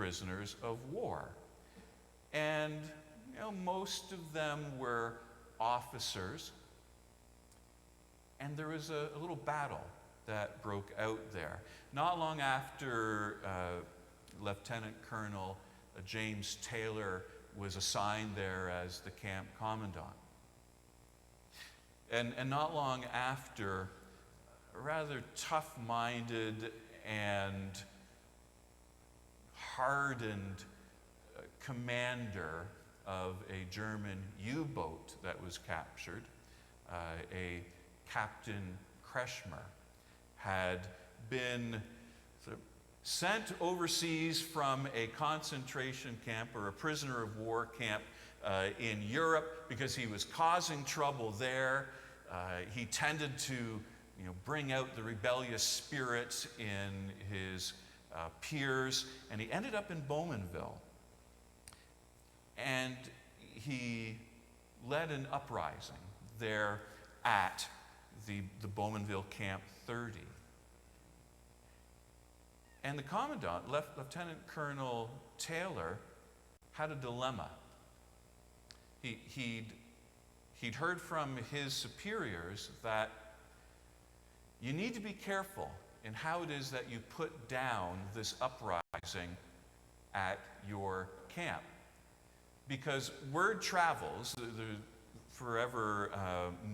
prisoners of war. And most of them were officers. And there was a little battle that broke out there. Not long after Lieutenant Colonel James Taylor was assigned there as the camp commandant. And not long after, a rather tough-minded and hardened commander of a German U-boat that was captured, a Captain Kretschmer, had been sort of sent overseas from a concentration camp or a prisoner of war camp in Europe because he was causing trouble there. He tended to bring out the rebellious spirit in his peers, and he ended up in Bowmanville. And he led an uprising there at the Bowmanville Camp 30. And the commandant, Lieutenant Colonel Taylor, had a dilemma. He'd heard from his superiors that you need to be careful in how it is that you put down this uprising at your camp. Because word travels, the forever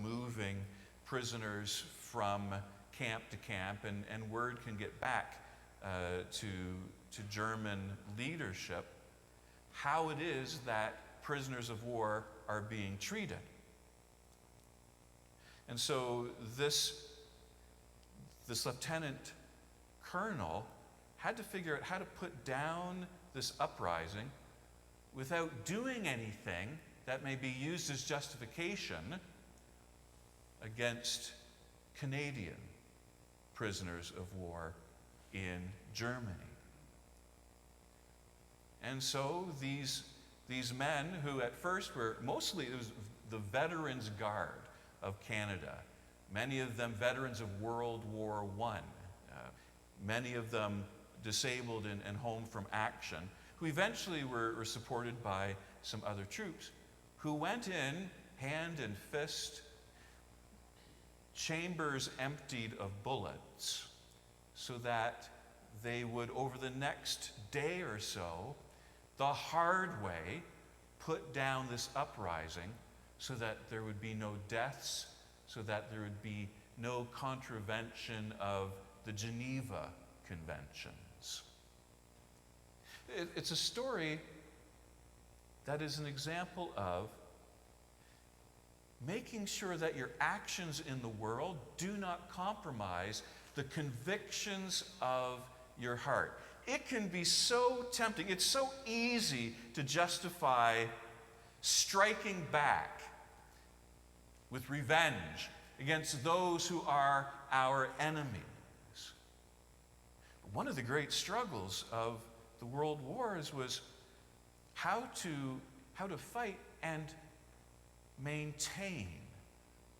moving prisoners from camp to camp, and word can get back to German leadership how it is that prisoners of war are being treated. And so this lieutenant colonel had to figure out how to put down this uprising without doing anything that may be used as justification against Canadian prisoners of war in Germany. And so these men, who at first were mostly, it was the Veterans Guard of Canada, many of them veterans of World War I, many of them disabled and home from action, who eventually were supported by some other troops, who went in hand and fist, chambers emptied of bullets, so that they would, over the next day or so, the hard way, put down this uprising so that there would be no deaths, so that there would be no contravention of the Geneva Conventions. It's a story that is an example of making sure that your actions in the world do not compromise the convictions of your heart. It can be so tempting, it's so easy to justify striking back with revenge against those who are our enemies. One of the great struggles of the world wars was how to fight and maintain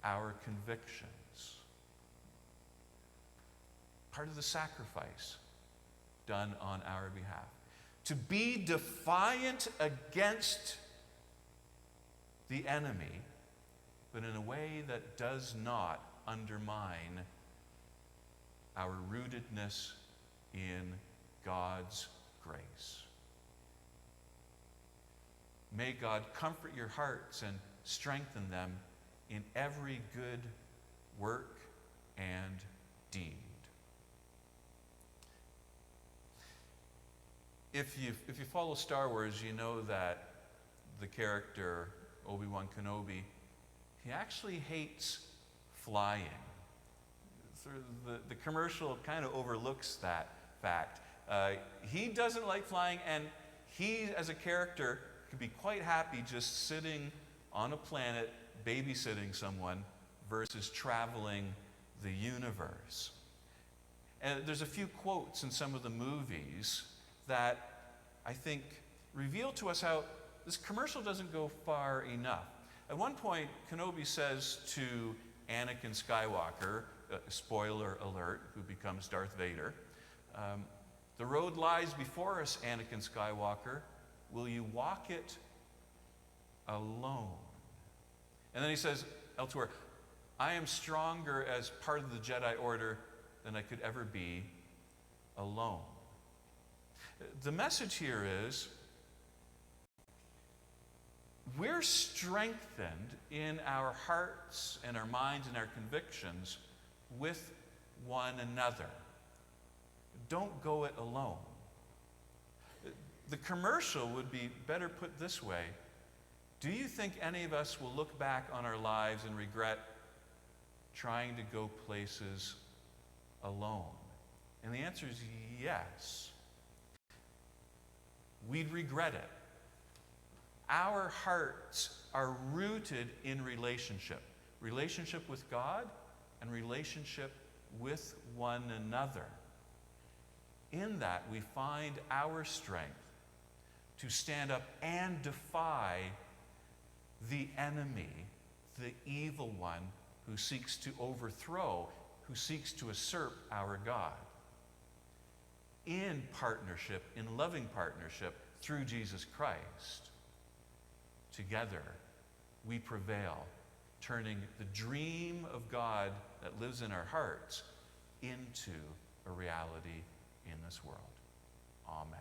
our convictions. Part of the sacrifice done on our behalf. To be defiant against the enemy, but in a way that does not undermine our rootedness in God's grace. May God comfort your hearts and strengthen them in every good work and deed. If you follow Star Wars, you know that the character Obi-Wan Kenobi, he actually hates flying. Sort of the commercial kind of overlooks that fact. He doesn't like flying, and he, as a character, could be quite happy just sitting on a planet, babysitting someone, versus traveling the universe. And there's a few quotes in some of the movies that I think reveal to us how this commercial doesn't go far enough. At one point, Kenobi says to Anakin Skywalker, spoiler alert, who becomes Darth Vader, The road lies before us, Anakin Skywalker. Will you walk it alone? And then he says elsewhere, I am stronger as part of the Jedi Order than I could ever be alone. The message here is we're strengthened in our hearts and our minds and our convictions with one another. Don't go it alone. The commercial would be better put this way. Do you think any of us will look back on our lives and regret trying to go places alone? And the answer is yes. We'd regret it. Our hearts are rooted in relationship with God and relationship with one another. In that, we find our strength to stand up and defy the enemy, the evil one who seeks to overthrow, who seeks to usurp our God. In partnership, in loving partnership through Jesus Christ, together we prevail, turning the dream of God that lives in our hearts into a reality in this world. Amen.